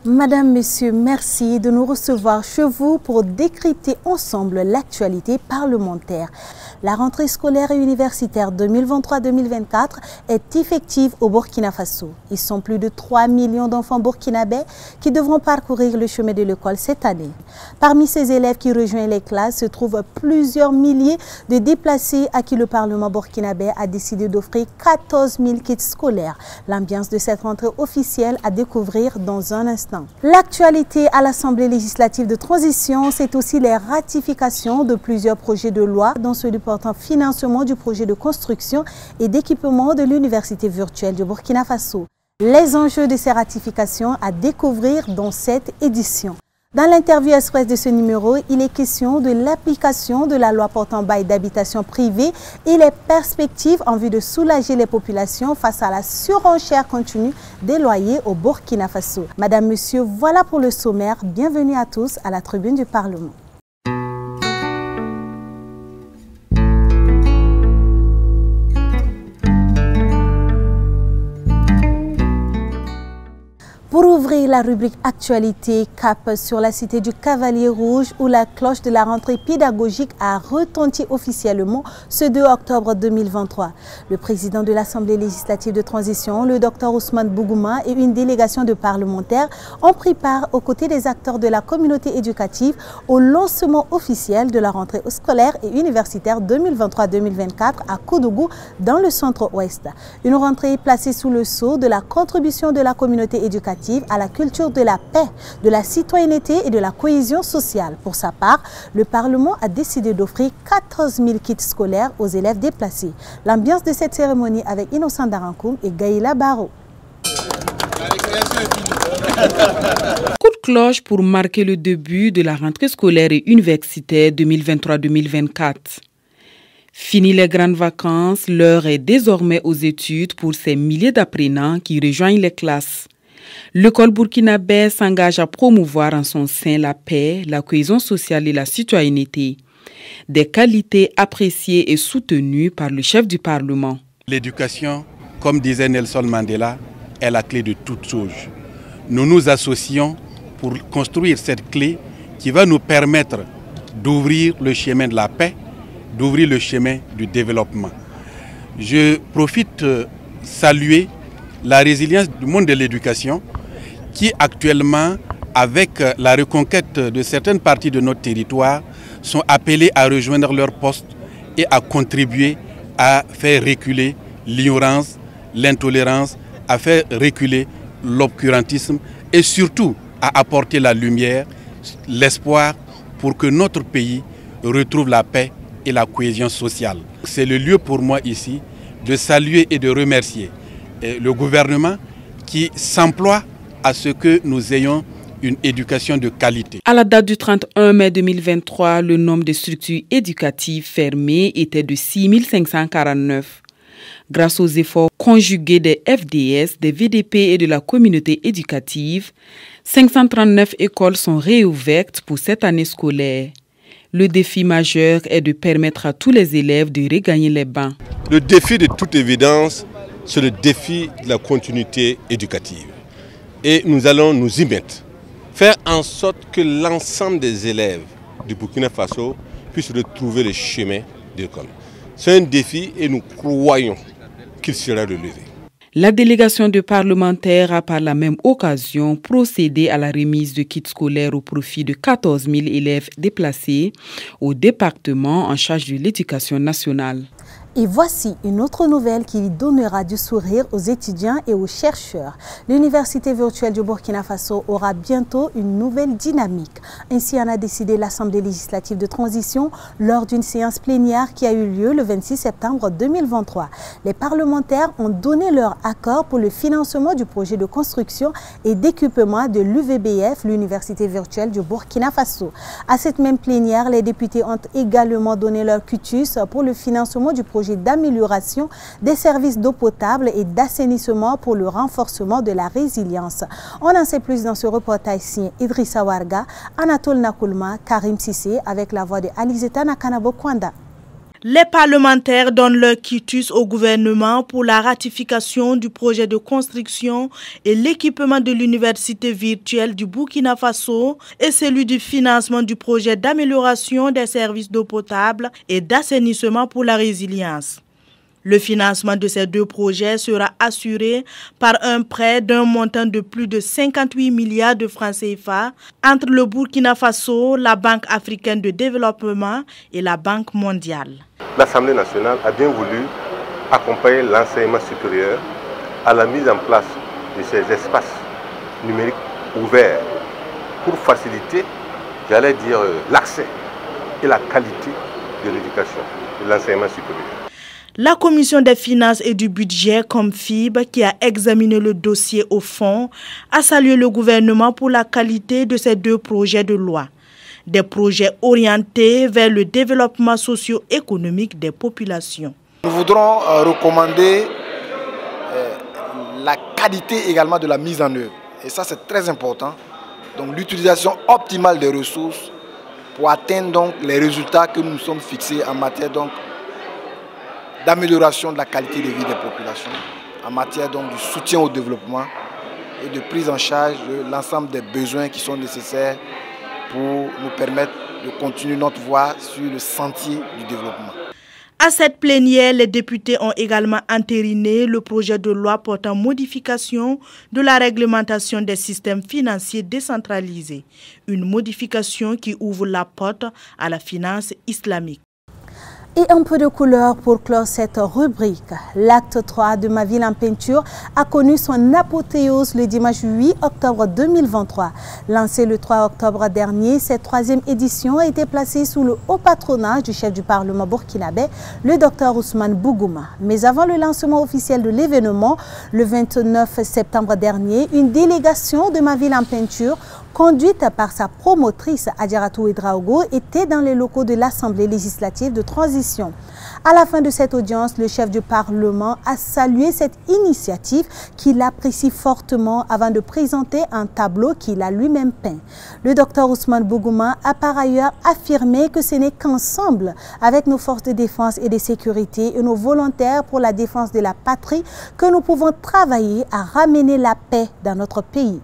Madame, Monsieur, merci de nous recevoir chez vous pour décrypter ensemble l'actualité parlementaire. La rentrée scolaire et universitaire 2023-2024 est effective au Burkina Faso. Ils sont plus de 3 millions d'enfants burkinabés qui devront parcourir le chemin de l'école cette année. Parmi ces élèves qui rejoignent les classes se trouvent plusieurs milliers de déplacés à qui le Parlement burkinabé a décidé d'offrir 14 000 kits scolaires. L'ambiance de cette rentrée officielle à découvrir dans un instant. L'actualité à l'Assemblée législative de transition, c'est aussi les ratifications de plusieurs projets de loi, dont celui portant financement du projet de construction et d'équipement de l'université virtuelle du Burkina Faso. Les enjeux de ces ratifications à découvrir dans cette édition. Dans l'interview express de ce numéro, il est question de l'application de la loi portant bail d'habitation privée et les perspectives en vue de soulager les populations face à la surenchère continue des loyers au Burkina Faso. Madame, Monsieur, voilà pour le sommaire. Bienvenue à tous à la tribune du Parlement. Pour ouvrir la rubrique Actualité, cap sur la cité du Cavalier Rouge où la cloche de la rentrée pédagogique a retenti officiellement ce 2 octobre 2023. Le président de l'Assemblée législative de transition, le Dr Ousmane Bougouma et une délégation de parlementaires ont pris part aux côtés des acteurs de la communauté éducative au lancement officiel de la rentrée scolaire et universitaire 2023-2024 à Koudougou dans le centre-ouest. Une rentrée placée sous le sceau de la contribution de la communauté éducative à la culture de la paix, de la citoyenneté et de la cohésion sociale. Pour sa part, le Parlement a décidé d'offrir 14 000 kits scolaires aux élèves déplacés. L'ambiance de cette cérémonie avec Innocent Darankoum et Gaïla Baro. Coup de cloche pour marquer le début de la rentrée scolaire et universitaire 2023-2024. Fini les grandes vacances, l'heure est désormais aux études pour ces milliers d'apprenants qui rejoignent les classes. L'école burkinabé s'engage à promouvoir en son sein la paix, la cohésion sociale et la citoyenneté, des qualités appréciées et soutenues par le chef du Parlement. L'éducation, comme disait Nelson Mandela, est la clé de toute chose. Nous nous associons pour construire cette clé qui va nous permettre d'ouvrir le chemin de la paix, d'ouvrir le chemin du développement. Je profite de saluer la résilience du monde de l'éducation qui actuellement, avec la reconquête de certaines parties de notre territoire, sont appelés à rejoindre leur poste et à contribuer à faire reculer l'ignorance, l'intolérance, à faire reculer l'obscurantisme et surtout à apporter la lumière, l'espoir pour que notre pays retrouve la paix et la cohésion sociale. C'est le lieu pour moi ici de saluer et de remercier le gouvernement qui s'emploie à ce que nous ayons une éducation de qualité. À la date du 31 mai 2023, le nombre de structures éducatives fermées était de 6 549. Grâce aux efforts conjugués des FDS, des VDP et de la communauté éducative, 539 écoles sont réouvertes pour cette année scolaire. Le défi majeur est de permettre à tous les élèves de regagner les bancs. Le défi de toute évidence, c'est le défi de la continuité éducative. Et nous allons nous y mettre. Faire en sorte que l'ensemble des élèves du Burkina Faso puissent retrouver le chemin de l'école. C'est un défi et nous croyons qu'il sera relevé. La délégation de parlementaires a par la même occasion procédé à la remise de kits scolaires au profit de 14 000 élèves déplacés au département en charge de l'éducation nationale. Et voici une autre nouvelle qui donnera du sourire aux étudiants et aux chercheurs. L'université virtuelle du Burkina Faso aura bientôt une nouvelle dynamique. Ainsi en a décidé l'Assemblée législative de transition lors d'une séance plénière qui a eu lieu le 26 septembre 2023. Les parlementaires ont donné leur accord pour le financement du projet de construction et d'équipement de l'UVBF, l'université virtuelle du Burkina Faso. À cette même plénière, les députés ont également donné leur cutus pour le financement du projet d'amélioration des services d'eau potable et d'assainissement pour le renforcement de la résilience. On en sait plus dans ce reportage signé Idrissa Warga, Anatole Nakoulma, Karim Sissé avec la voix de Alizeta Nakanabo Kwanda. Les parlementaires donnent leur quitus au gouvernement pour la ratification du projet de construction et l'équipement de l'université virtuelle du Burkina Faso et celui du financement du projet d'amélioration des services d'eau potable et d'assainissement pour la résilience. Le financement de ces deux projets sera assuré par un prêt d'un montant de plus de 58 milliards de francs CFA entre le Burkina Faso, la Banque africaine de développement et la Banque mondiale. L'Assemblée nationale a bien voulu accompagner l'enseignement supérieur à la mise en place de ces espaces numériques ouverts pour faciliter, j'allais dire, l'accès et la qualité de l'éducation, de l'enseignement supérieur. La Commission des finances et du budget, comme FIB, qui a examiné le dossier au fond, a salué le gouvernement pour la qualité de ces deux projets de loi. Des projets orientés vers le développement socio-économique des populations. Nous voudrons recommander la qualité également de la mise en œuvre. Et ça, c'est très important. Donc l'utilisation optimale des ressources pour atteindre donc, les résultats que nous nous sommes fixés en matière d'amélioration de la qualité de vie des populations, en matière donc, du soutien au développement et de prise en charge de l'ensemble des besoins qui sont nécessaires pour nous permettre de continuer notre voie sur le sentier du développement. À cette plénière, les députés ont également entériné le projet de loi portant modification de la réglementation des systèmes financiers décentralisés, une modification qui ouvre la porte à la finance islamique. Et un peu de couleur pour clore cette rubrique. L'acte 3 de Ma ville en peinture a connu son apothéose le dimanche 8 octobre 2023. Lancée le 3 octobre dernier, cette troisième édition a été placée sous le haut patronage du chef du Parlement burkinabé, le Dr Ousmane Bougouma. Mais avant le lancement officiel de l'événement, le 29 septembre dernier, une délégation de Ma ville en peinture conduite par sa promotrice Adjaratou Ouedraogo, était dans les locaux de l'Assemblée législative de transition. À la fin de cette audience, le chef du Parlement a salué cette initiative qu'il apprécie fortement avant de présenter un tableau qu'il a lui-même peint. Le docteur Ousmane Bougouma a par ailleurs affirmé que ce n'est qu'ensemble, avec nos forces de défense et de sécurité et nos volontaires pour la défense de la patrie, que nous pouvons travailler à ramener la paix dans notre pays.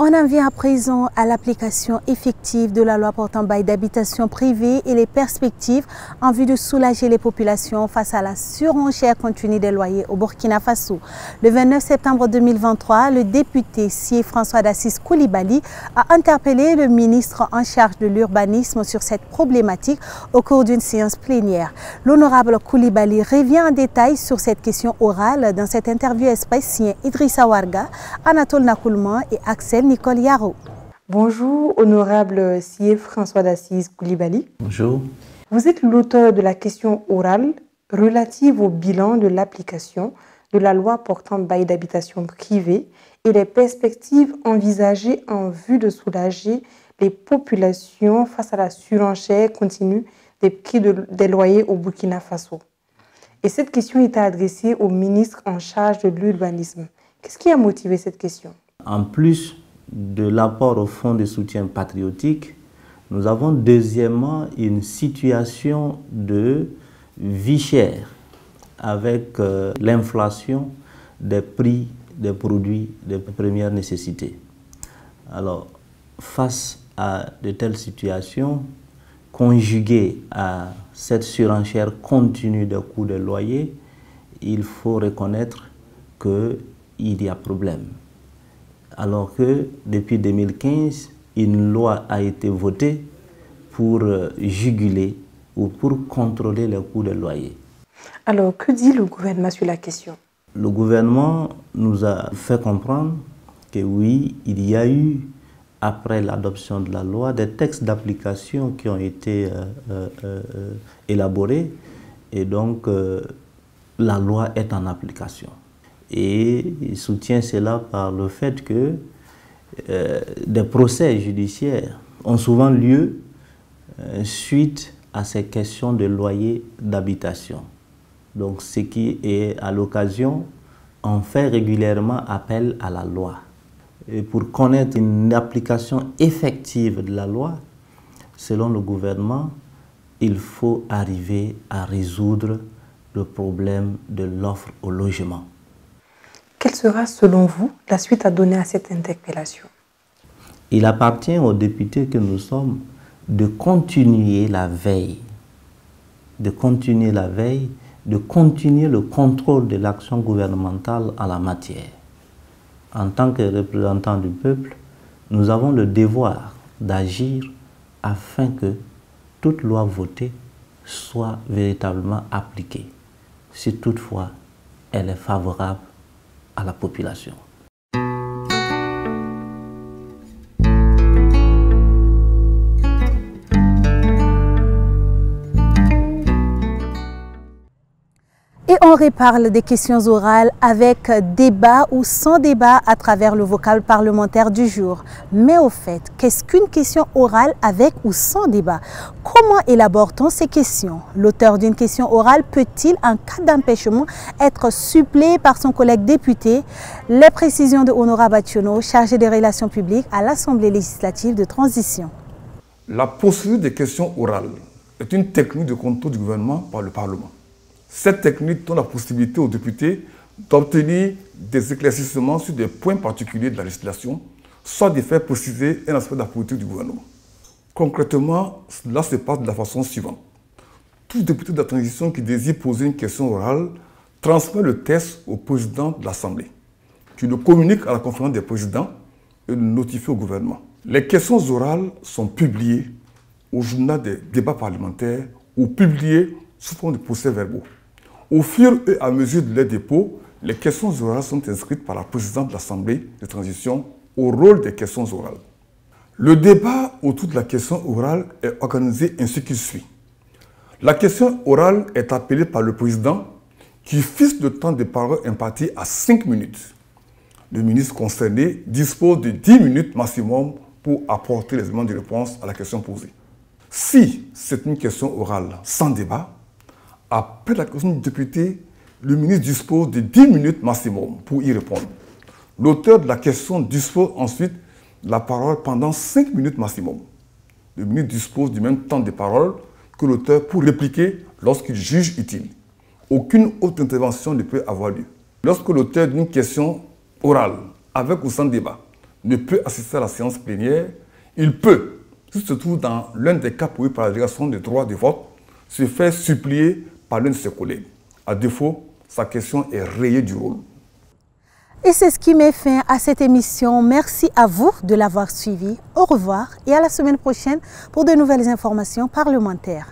On en vient à présent à l'application effective de la loi portant bail d'habitation privée et les perspectives en vue de soulager les populations face à la surenchère continue des loyers au Burkina Faso. Le 29 septembre 2023, le député Sié François d'Assis Koulibaly a interpellé le ministre en charge de l'urbanisme sur cette problématique au cours d'une séance plénière. L'honorable Koulibaly revient en détail sur cette question orale dans cette interview express signée Idrissa Warga, Anatole Nakoulman et Axel Nicole Yaro. Bonjour, honorable Sié François d'Assis Koulibaly. Bonjour. Vous êtes l'auteur de la question orale relative au bilan de l'application de la loi portant bail d'habitation privée et les perspectives envisagées en vue de soulager les populations face à la surenchère continue des prix des loyers au Burkina Faso. Et cette question était adressée au ministre en charge de l'urbanisme. Qu'est-ce qui a motivé cette question? En plus de l'apport au fonds de soutien patriotique, nous avons deuxièmement une situation de vie chère avec l'inflation des prix des produits de première nécessité. Alors, face à de telles situations, conjuguées à cette surenchère continue des coûts des loyers, il faut reconnaître qu'il y a problème. Alors que depuis 2015, une loi a été votée pour juguler ou pour contrôler les coûts des loyers. Alors, que dit le gouvernement sur la question? Le gouvernement nous a fait comprendre que oui, il y a eu, après l'adoption de la loi, des textes d'application qui ont été élaborés et donc la loi est en application. Et il soutient cela par le fait que des procès judiciaires ont souvent lieu suite à ces questions de loyer d'habitation. Donc ce qui est à l'occasion on fait régulièrement appel à la loi. Et pour connaître une application effective de la loi, selon le gouvernement, il faut arriver à résoudre le problème de l'offre au logement. Quelle sera, selon vous, la suite à donner à cette interpellation? Il appartient aux députés que nous sommes de continuer la veille, de continuer le contrôle de l'action gouvernementale en la matière. En tant que représentants du peuple, nous avons le devoir d'agir afin que toute loi votée soit véritablement appliquée, si toutefois elle est favorable à la population. Et on reparle des questions orales avec débat ou sans débat à travers le vocable parlementaire du jour. Mais au fait, qu'est-ce qu'une question orale avec ou sans débat? Comment élabore-t-on ces questions? L'auteur d'une question orale peut-il, en cas d'empêchement, être suppléé par son collègue député? Les précisions de Honorable Ationo, chargé des relations publiques à l'Assemblée législative de transition. La procédure des questions orales est une technique de contrôle du gouvernement par le Parlement. Cette technique donne la possibilité aux députés d'obtenir des éclaircissements sur des points particuliers de la législation, soit de faire préciser un aspect de la politique du gouvernement. Concrètement, cela se passe de la façon suivante. Tout député de la transition qui désire poser une question orale transmet le texte au président de l'Assemblée, qui le communique à la conférence des présidents et le notifie au gouvernement. Les questions orales sont publiées au journal des débats parlementaires ou publiées sous forme de procès-verbaux. Au fur et à mesure de leur dépôt, les questions orales sont inscrites par la présidente de l'Assemblée de transition au rôle des questions orales. Le débat autour de la question orale est organisé ainsi qu'il suit. La question orale est appelée par le président qui fixe le temps de parole imparti à 5 minutes. Le ministre concerné dispose de 10 minutes maximum pour apporter les éléments de réponse à la question posée. Si c'est une question orale sans débat, après la question du député, le ministre dispose de 10 minutes maximum pour y répondre. L'auteur de la question dispose ensuite de la parole pendant 5 minutes maximum. Le ministre dispose du même temps de parole que l'auteur pour répliquer lorsqu'il juge utile. Aucune autre intervention ne peut avoir lieu. Lorsque l'auteur d'une question orale, avec ou sans débat, ne peut assister à la séance plénière, il peut, s'il se trouve dans l'un des cas prévus par la délégation des droits de vote, se faire supplier par l'un de ses collègues. À défaut, sa question est rayée du rôle. Et c'est ce qui met fin à cette émission. Merci à vous de l'avoir suivi. Au revoir et à la semaine prochaine pour de nouvelles informations parlementaires.